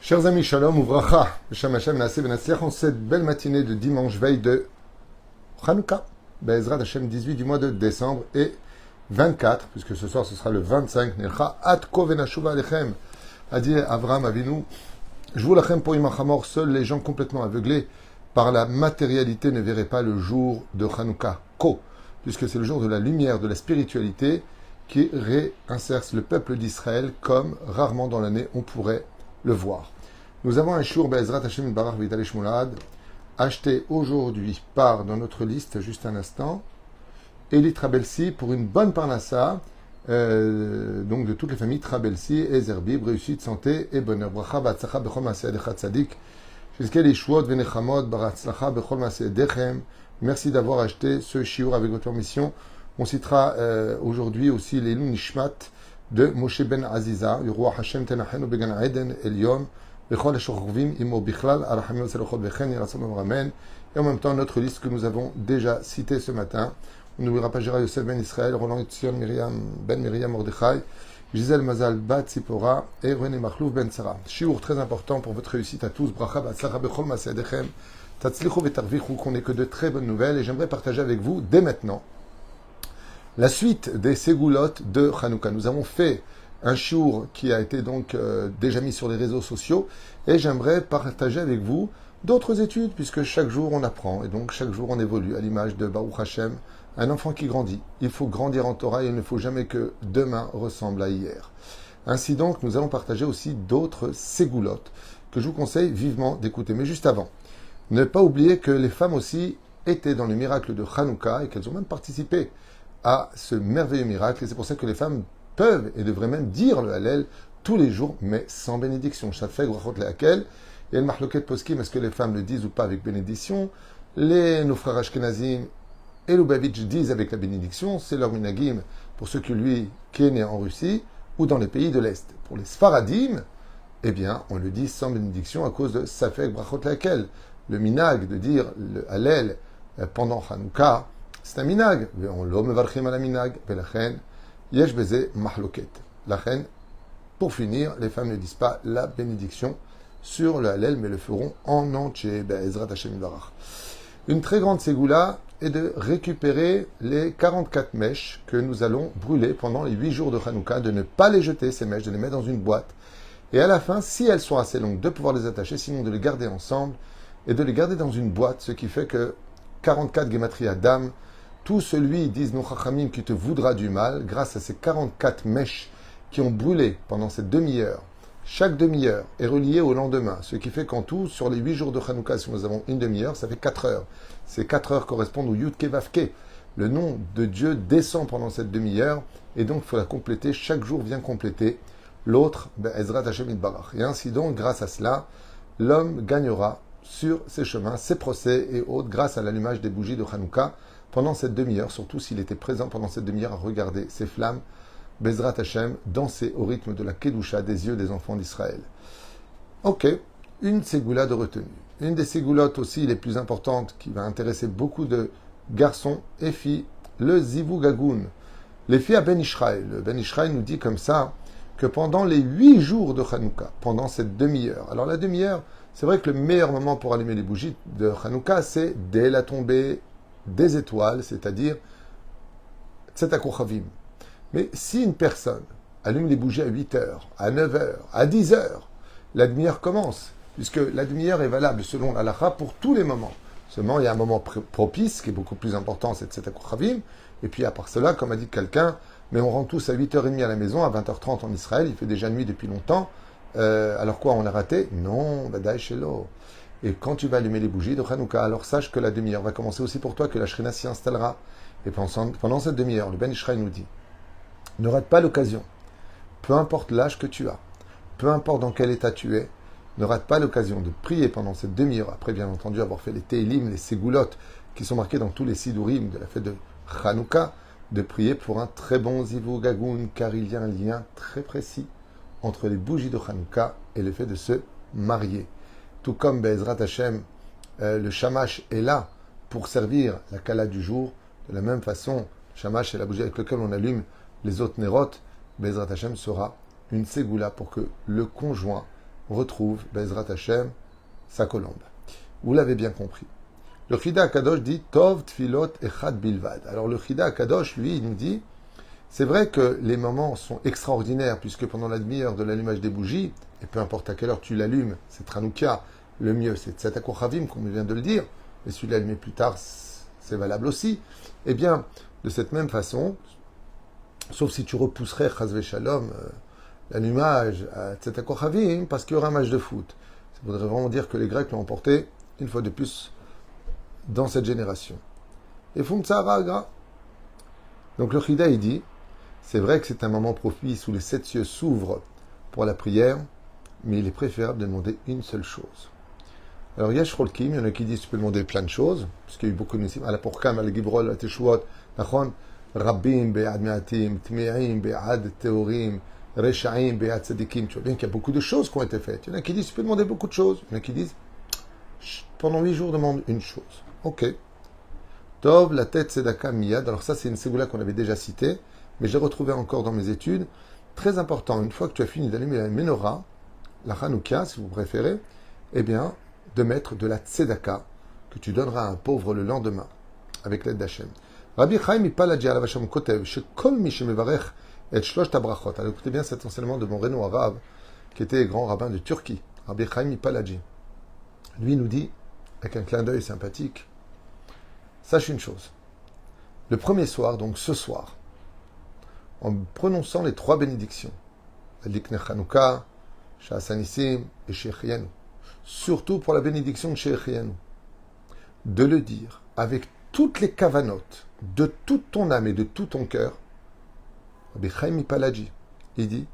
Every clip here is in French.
Chers amis, shalom, ouvracha, Beshem Hashem, Naaseh Benatzliach, en cette belle matinée de dimanche, veille de Hanouka, Be'ezrat Hashem, 18 du mois de décembre et 24, puisque ce soir ce sera le 25, Nelcha, Atko Venashuva Alechem, a dit Avram Avinu, je vous lachem pour Imachamor, seuls les gens complètement aveuglés par la matérialité ne verraient pas le jour de Hanouka, Ko, puisque c'est le jour de la lumière, de la spiritualité, qui réinserce le peuple d'Israël comme rarement dans l'année on pourrait le voir. Nous avons un Shur Be'ezrat Hashem Barach V'Itale Shmulad, acheté aujourd'hui par, dans notre liste, juste un instant, Eli Trabelsi pour une bonne parnassa, donc de toutes les familles Trabelsi et Zerbib, réussite, santé et bonheur. Bracha B'Atzlacha B'chol Maaseh Yadechem Tzadik, jusqu'à les Shuot V'Nechamot B'Atzlacha B'chol Maaseh Yadechem. Merci d'avoir acheté ce Shiur avec votre permission. On citera aujourd'hui aussi les Nishmat de Moshe ben Aziza, Yeruah Hashem Tenachenu Began Eden Elion, Bechol Eshorvim Imo Bichlal, Arachamiot Selochot Vechen, Yeratzon Ramen, et en même temps notre liste que nous avons déjà citée ce matin. On n'oubliera pas Gérard Yosef ben Israël, Roland Etzion ben Miriam Mordechai, Gisèle Mazal bat Tzipora et René Machlouf ben Sarah. Shiur très important pour votre réussite à tous. Bracha B'Atzlacha Bechol Maaseh Yadechem, Tatzlichu V'Tarvichu, qu'on n'ait que de très bonnes nouvelles, et j'aimerais partager avec vous dès maintenant la suite des ségoulottes de Hanouka. Nous avons fait un shiur qui a été donc déjà mis sur les réseaux sociaux et j'aimerais partager avec vous d'autres études puisque chaque jour on apprend et donc chaque jour on évolue à l'image de Baruch Hashem, un enfant qui grandit. Il faut grandir en Torah et il ne faut jamais que demain ressemble à hier. Ainsi donc nous allons partager aussi d'autres ségoulottes que je vous conseille vivement d'écouter. Mais juste avant, ne pas oublier que les femmes aussi étaient dans le miracle de Hanouka et qu'elles ont même participé à ce merveilleux miracle. Et c'est pour ça que les femmes peuvent et devraient même dire le Hallel tous les jours, mais sans bénédiction. Shafek, Brachot, Lehakel. Et le Mahloket Poskim, est-ce que les femmes le disent ou pas avec bénédiction? Les nos frères Ashkenazim et Lubavitch disent avec la bénédiction. C'est leur minagim pour ceux qui est né en Russie ou dans les pays de l'Est. Pour les Sfaradim, eh bien, on le dit sans bénédiction à cause de Shafek, Brachot, Lehakel. Le minag de dire le Hallel pendant Hanouka, c'est un minag. On l'homme varchim à la minag. Velachen, yesh beze mahloket. Lachen, pour finir, les femmes ne disent pas la bénédiction sur le Hallel, mais le feront en entier. Be'ezrat Hashem Barach. Une très grande ségoula est de récupérer les 44 mèches que nous allons brûler pendant les 8 jours de Hanouka, de ne pas les jeter, ces mèches, de les mettre dans une boîte. Et à la fin, si elles sont assez longues, de pouvoir les attacher, sinon de les garder ensemble et de les garder dans une boîte, ce qui fait que 44 Gematria Dam, tout celui, disent nos Chachamim, qui te voudra du mal, grâce à ces 44 mèches qui ont brûlé pendant cette demi-heure, chaque demi-heure est reliée au lendemain, ce qui fait qu'en tout, sur les 8 jours de Hanouka, si nous avons une demi-heure, ça fait 4 heures. Ces 4 heures correspondent au Yudke Vavke. Le nom de Dieu descend pendant cette demi-heure, et donc il faut la compléter, chaque jour vient compléter l'autre, Ezrat Hashem Yitbarach. Et ainsi donc, grâce à cela, l'homme gagnera sur ses chemins, ses procès et autres, grâce à l'allumage des bougies de Hanouka, pendant cette demi-heure, surtout s'il était présent pendant cette demi-heure à regarder ces flammes, Bezrat Hashem, danser au rythme de la Kedusha des yeux des enfants d'Israël. Ok, une ségoula de retenue. Une des ségoulottes aussi les plus importantes qui va intéresser beaucoup de garçons et filles, le Zivug Agun. Les filles à Ben Ishraï. Le Ben Ishraï nous dit comme ça que pendant les 8 jours de Hanouka, pendant cette demi-heure, alors la demi-heure, c'est vrai que le meilleur moment pour allumer les bougies de Hanouka, c'est dès la tombée des étoiles, c'est-à-dire Tzetakochavim. Mais si une personne allume les bougies à 8 heures, à 9 heures, à 10 heures, la demi-heure commence, puisque la demi-heure est valable selon l'halakha pour tous les moments. Seulement, il y a un moment propice, qui est beaucoup plus important, c'est Tzetakochavim, et puis à part cela, comme a dit quelqu'un, mais on rentre tous à 8h30 à la maison, à 20h30 en Israël, il fait déjà nuit depuis longtemps, alors quoi, on a raté? Non, Badaï Shelo. Et quand tu vas allumer les bougies de Hanouka, alors sache que la demi-heure va commencer aussi pour toi, que la Shrina s'y installera. Et pendant cette demi-heure, le Ben Ishraï nous dit, ne rate pas l'occasion, peu importe l'âge que tu as, peu importe dans quel état tu es, ne rate pas l'occasion de prier pendant cette demi-heure, après bien entendu avoir fait les Teilim, les Ségoulottes, qui sont marqués dans tous les Sidurim de la fête de Hanouka, de prier pour un très bon Zivug Agun, car il y a un lien très précis entre les bougies de Hanouka et le fait de se marier. Tout comme Be'ezrat Hashem, le shamash est là pour servir la kala du jour. De la même façon, le shamash est la bougie avec laquelle on allume les autres nérotes. Be'ezrat Hashem sera une ségoula pour que le conjoint retrouve, Bezrat Hashem, sa colombe. Vous l'avez bien compris. Le Chida Akadosh dit Tov Tfilot Echad Bilvad. Alors le Chida Akadosh, lui, il nous dit c'est vrai que les moments sont extraordinaires, puisque pendant la demi-heure de l'allumage des bougies, et peu importe à quelle heure tu l'allumes, c'est Tranoukia, le mieux c'est Tzedakot Chavim, comme on vient de le dire, et celui l'allumer plus tard, c'est valable aussi. Eh bien, de cette même façon, sauf si tu repousserais Chazve Shalom, l'allumage à Tzedakot Chavim, parce qu'il y aura un match de foot. Ça voudrait vraiment dire que les Grecs l'ont emporté, une fois de plus, dans cette génération. Et Fumtsara Gra. Donc le Chida, il dit, c'est vrai que c'est un moment propice où les 7 cieux s'ouvrent pour la prière, mais il est préférable de demander une seule chose. Alors, Yesh Rolkim, il y en a qui disent tu peux demander plein de choses, parce qu'il y a eu beaucoup de nissim, à la Porkam, à la Gibrol, à la Teshuot, Nachon, Rabbim, Be'ad Me'atim, Tme'im, Be'ad Teorim, Reshaim, Be'ad Tzadikim. Tu vois bien qu'il y a beaucoup de choses qui ont été faites. Il y en a qui disent tu peux demander beaucoup de choses. Il y en a qui disent pendant 8 jours, demande une chose. Ok. Tov, la tête Tzedaka Miyad. Alors, ça, c'est une ségoula qu'on avait déjà citée, mais j'ai retrouvé encore dans mes études. Très important, une fois que tu as fini d'allumer la menorah, la Hanouka, si vous préférez, eh bien, de mettre de la tzedaka que tu donneras à un pauvre le lendemain, avec l'aide d'Hachem. Rabbi Chaim Ipalaji alav Hashem kotev, shekol mi shemevarech et shlosh tabrachot. Alors écoutez bien cet enseignement de mon Reno arabe, qui était grand rabbin de Turquie, Rabbi Chaim Ipalaji. Lui nous dit, avec un clin d'œil sympathique, sache une chose. Le premier soir, donc ce soir, en prononçant les 3 bénédictions, Likne Chanukah, Sha'asanissim et Shechianu, surtout pour la bénédiction de Shechianu, de le dire avec toutes les kavanotes, de toute ton âme et de tout ton cœur. Rabbi Chaim Palaji, il dit,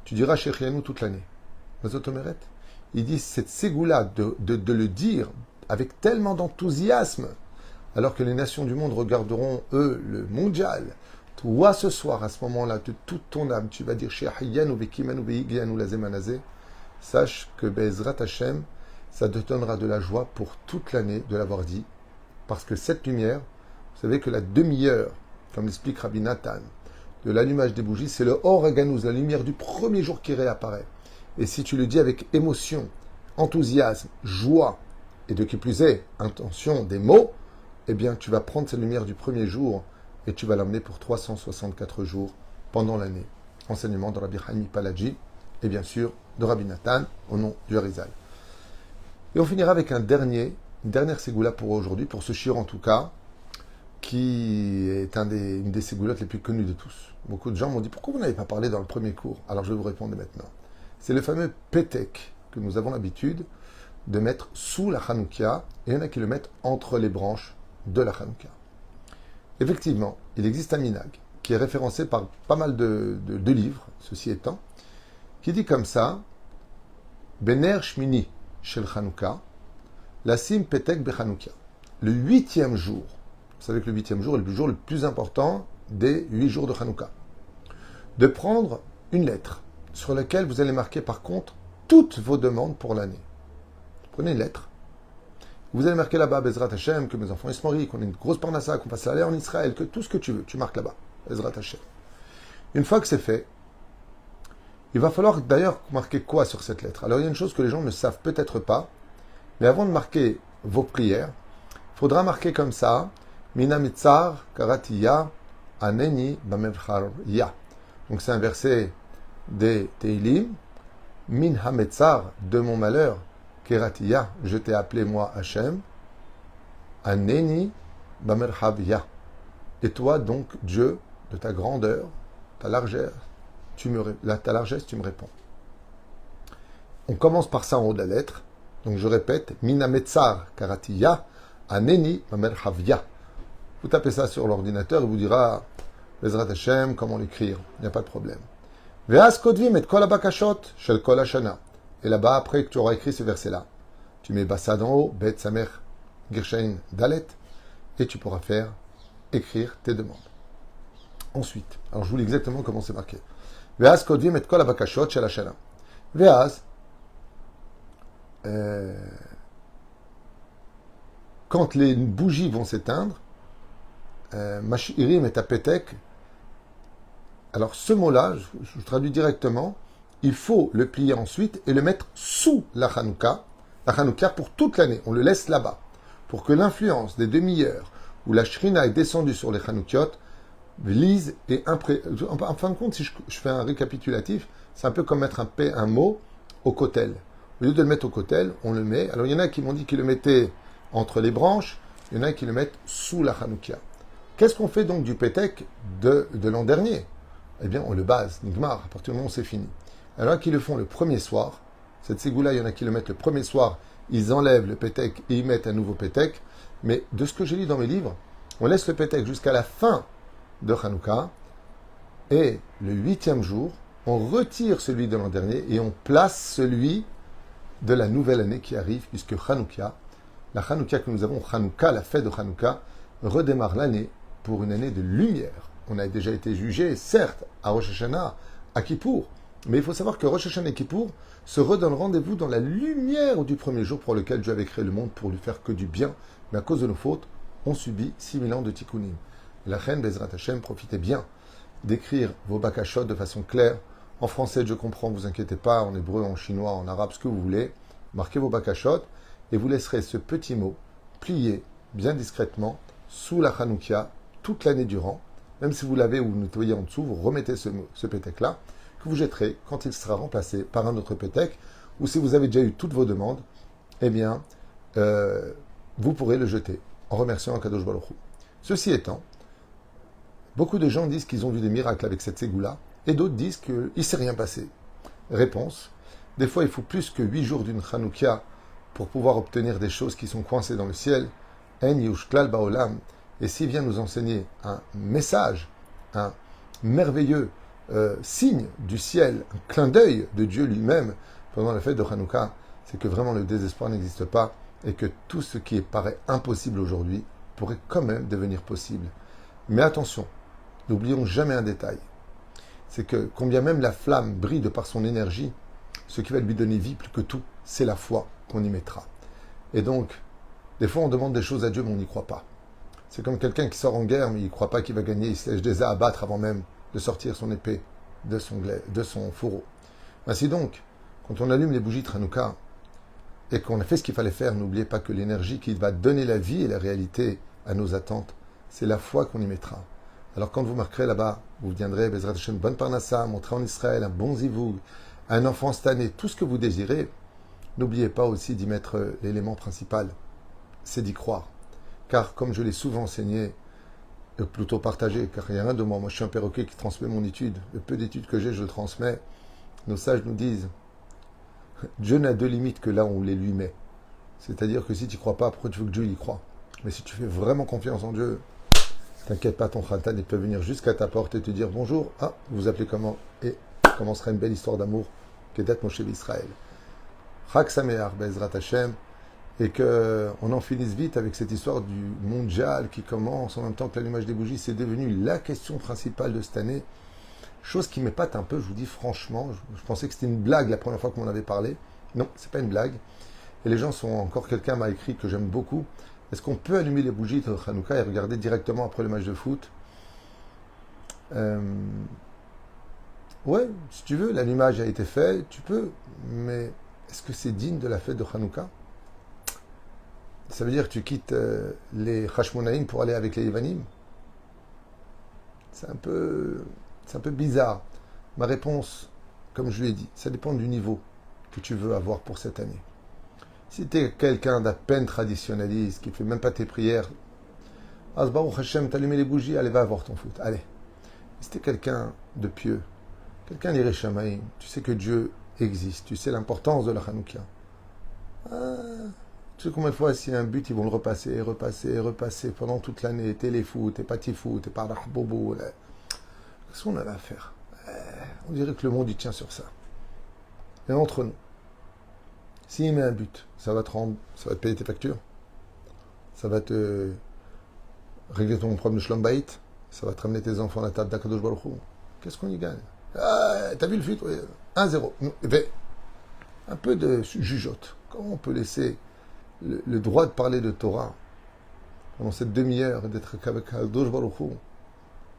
tu diras Shechianu toute l'année. Mazotomeret, il dit cette ségoula de le dire avec tellement d'enthousiasme, alors que les nations du monde regarderont, eux, le mondial. Toi, ce soir, à ce moment-là, de toute ton âme, tu vas dire Shechianu vekimanu veigianu lazemanazé. Sache que Be'ezrat Hashem, ça te donnera de la joie pour toute l'année de l'avoir dit. Parce que cette lumière, vous savez que la demi-heure, comme l'explique Rabbi Nathan, de l'allumage des bougies, c'est le Or Haganouz, la lumière du premier jour qui réapparaît. Et si tu le dis avec émotion, enthousiasme, joie, et de qui plus est, intention des mots, eh bien tu vas prendre cette lumière du premier jour et tu vas l'emmener pour 364 jours pendant l'année. Enseignement de Rabbi Chaim Palaji et bien sûr de Rabbi Nathan au nom du Harizal. Et on finira avec une dernière ségoula pour aujourd'hui, pour ce shir en tout cas, qui est une des ségoulottes les plus connues de tous. Beaucoup de gens m'ont dit pourquoi vous n'avez pas parlé dans le premier cours. Alors je vais vous répondre maintenant. C'est le fameux pétek que nous avons l'habitude de mettre sous la Hanoukia, et il y en a qui le mettent entre les branches de la Hanoukia. Effectivement, il existe un minag qui est référencé par pas mal de livres, ceci étant, qui dit comme ça, Bener Shmini Shel Hanouka, Lassim Petek Bechanoukia. Le 8e jour, vous savez que le 8e jour est le jour le plus important des 8 jours de Hanouka, de prendre une lettre sur laquelle vous allez marquer par contre toutes vos demandes pour l'année. Prenez une lettre. Vous allez marquer là-bas, Bezrat Hashem, que mes enfants ils se marient, qu'on ait une grosse parnassa, qu'on fasse l'aller en Israël, que tout ce que tu veux, tu marques là-bas, Bezrat Hashem. Une fois que c'est fait, il va falloir d'ailleurs marquer quoi sur cette lettre? Alors il y a une chose que les gens ne savent peut-être pas, mais avant de marquer vos prières, il faudra marquer comme ça, Mina mitzar karatiya aneni bamevchar-ya. Donc c'est un verset des Teilim, Min hametzar, de mon malheur, Keratiya, je t'ai appelé moi Hachem, Aneni Bamerhavya. Et toi donc, Dieu, de ta grandeur, ta largesse, tu me réponds. On commence par ça en haut de la lettre. Donc je répète, Minametzar Karatiya, Aneni Bamerhavya. Vous tapez ça sur l'ordinateur et vous dira, Bezrat Hashem, comment l'écrire, il n'y a pas de problème. Ve'as kodvim et kol abakashot shel kol hashana. Et là-bas, après que tu auras écrit ce verset-là, tu mets Bassad en haut, Bet Samer Girshain Dalet, et tu pourras écrire tes demandes. Ensuite, alors je vous lis exactement comment c'est marqué. Ve'az kodvim et kol abakashot shel hashana. Ve'az, quand les bougies vont s'éteindre, Mashirim et Apetek, alors ce mot-là, je traduis directement, il faut le plier ensuite et le mettre sous la Hanouka pour toute l'année. On le laisse là-bas pour que l'influence des demi-heures où la shrina est descendue sur les Hanoukiot lise et en fin de compte, si je fais un récapitulatif, c'est un peu comme mettre un mot au kotel. Au lieu de le mettre au kotel, on le met. Alors il y en a qui m'ont dit qu'ils le mettaient entre les branches, il y en a qui le mettent sous la Hanouka. Qu'est-ce qu'on fait donc du pétek de l'an dernier? Eh bien, on le base, Nigmar, à partir du moment où c'est fini. Alors qui le font le premier soir, cette ségoula, il y en a qui le mettent le premier soir, ils enlèvent le pétek et ils mettent un nouveau pétek. Mais de ce que j'ai lu dans mes livres, on laisse le pétek jusqu'à la fin de Hanouka, et le 8e jour, on retire celui de l'an dernier et on place celui de la nouvelle année qui arrive, puisque Hanouka, la Hanouka que nous avons, Hanouka, la fête de Hanouka, redémarre l'année pour une année de lumière. On a déjà été jugé, certes, à Rosh Hashanah, à Kippour, mais il faut savoir que Rosh Hashanah et Kippour se redonnent rendez-vous dans la lumière du premier jour pour lequel Dieu avait créé le monde pour lui faire que du bien, mais à cause de nos fautes, on subit 6000 ans de tikkunim. La reine Bezrat Hashem, profitez bien d'écrire vos bakashot de façon claire. En français, je comprends, ne vous inquiétez pas, en hébreu, en chinois, en arabe, ce que vous voulez. Marquez vos bakashot et vous laisserez ce petit mot plié bien discrètement sous la Hanoukia toute l'année durant. Même si vous l'avez ou vous nettoyez en dessous, vous remettez ce pétek-là que vous jetterez quand il sera remplacé par un autre pétek. Ou si vous avez déjà eu toutes vos demandes, eh bien, vous pourrez le jeter en remerciant Akadosh Baruch Hu. Ceci étant, beaucoup de gens disent qu'ils ont vu des miracles avec cette ségoula, et d'autres disent qu'il ne s'est rien passé. Réponse, des fois il faut plus que 8 jours d'une Hanoukia pour pouvoir obtenir des choses qui sont coincées dans le ciel. En yushklal baolam, et s'il vient nous enseigner un message, un merveilleux signe du ciel, un clin d'œil de Dieu lui-même pendant la fête de Hanouka, c'est que vraiment le désespoir n'existe pas et que tout ce qui paraît impossible aujourd'hui pourrait quand même devenir possible. Mais attention, n'oublions jamais un détail, c'est que combien même la flamme brille de par son énergie, ce qui va lui donner vie plus que tout, c'est la foi qu'on y mettra. Et donc, des fois on demande des choses à Dieu mais on n'y croit pas. C'est comme quelqu'un qui sort en guerre mais il ne croit pas qu'il va gagner, il se lèche des à abattre avant même de sortir son épée de son fourreau. Ainsi donc, quand on allume les bougies de Hanouka et qu'on a fait ce qu'il fallait faire, n'oubliez pas que l'énergie qui va donner la vie et la réalité à nos attentes, c'est la foi qu'on y mettra. Alors quand vous marquerez là-bas, vous viendrez, Bezrat Hashem, bonne parnassa, montrer en Israël un bon zivoug, un enfant cette année, tout ce que vous désirez, n'oubliez pas aussi d'y mettre l'élément principal, c'est d'y croire. Car comme je l'ai souvent enseigné, plutôt partagé, car il n'y a rien de moi, je suis un perroquet qui transmet mon étude, le peu d'études que j'ai, je le transmets. Nos sages nous disent, Dieu n'a de limites que là où on les lui met. C'est-à-dire que si tu ne crois pas, pourquoi tu veux que Dieu y croit? Mais si tu fais vraiment confiance en Dieu, t'inquiète pas, ton khatan, il peut venir jusqu'à ta porte et te dire bonjour, vous vous appelez comment? Et commencera une belle histoire d'amour, Kedat Moshe Israël. Chag Sameach, Bezrat Hashem, et qu'on en finisse vite avec cette histoire du mondial qui commence en même temps que l'allumage des bougies. C'est devenu la question principale de cette année. Chose qui m'épate un peu, je vous dis franchement, je pensais que c'était une blague la première fois qu'on m'en avait parlé. Non, c'est pas une blague. Et les gens sont encore, quelqu'un m'a écrit que j'aime beaucoup. Est-ce qu'on peut allumer les bougies de Hanouka et regarder directement après le match de foot? Ouais, si tu veux, l'allumage a été fait, tu peux. Mais est-ce que c'est digne de la fête de Hanouka? Ça veut dire que tu quittes les Hashmonaïm pour aller avec les Yevanim? C'est un peu bizarre. Ma réponse, comme je lui ai dit, ça dépend du niveau que tu veux avoir pour cette année. Si tu es quelqu'un d'à peine traditionnaliste, qui ne fait même pas tes prières, Baruch Hashem, t'allumer les bougies, allez, va voir ton foot. Allez. Si tu es quelqu'un de pieux, quelqu'un d'Iré Shamaïm, tu sais que Dieu existe, tu sais l'importance de la Hanouka. Tu sais combien de fois, s'il y a un but, ils vont le repasser, repasser pendant toute l'année. Téléfoot, et patifoot, et pardabobo. Qu'est-ce qu'on a à faire? On dirait que le monde, il tient sur ça. Et entre nous, s'il met un but, ça va te payer tes factures, ça va te régler ton problème de shlombait, ça va te ramener tes enfants à la table d'Akadosh Baruch Hu. Qu'est-ce qu'on y gagne? T'as vu le fut? 1-0. Un peu de jugeote. Comment on peut laisser le droit de parler de Torah pendant cette demi-heure et d'être avec Akadosh Baruch Hu,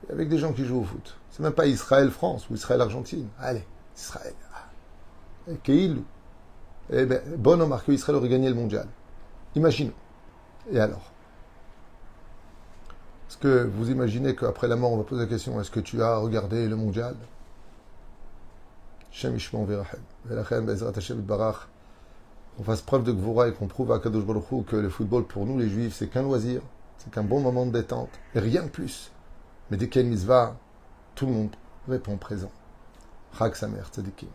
avec des gens qui jouent au foot? C'est même pas Israël-France ou Israël-Argentine. Allez, Israël. Et Keil, eh bien, bon Omar, que Israël aurait gagné le mondial. Imaginons. Et alors? Est-ce que vous imaginez qu'après la mort, on va poser la question, est-ce que tu as regardé le mondial? Shem Ishmon Verachem. Verachem, Bezrat Hashem Barach. Qu'on fasse preuve de Gvura et qu'on prouve à Kadosh Baruch Hu que le football, pour nous, les juifs, c'est qu'un loisir, c'est qu'un bon moment de détente, et rien de plus. Mais dès qu'il y a une mitzvah, tout le monde répond présent. Chag Samer Tzadikim.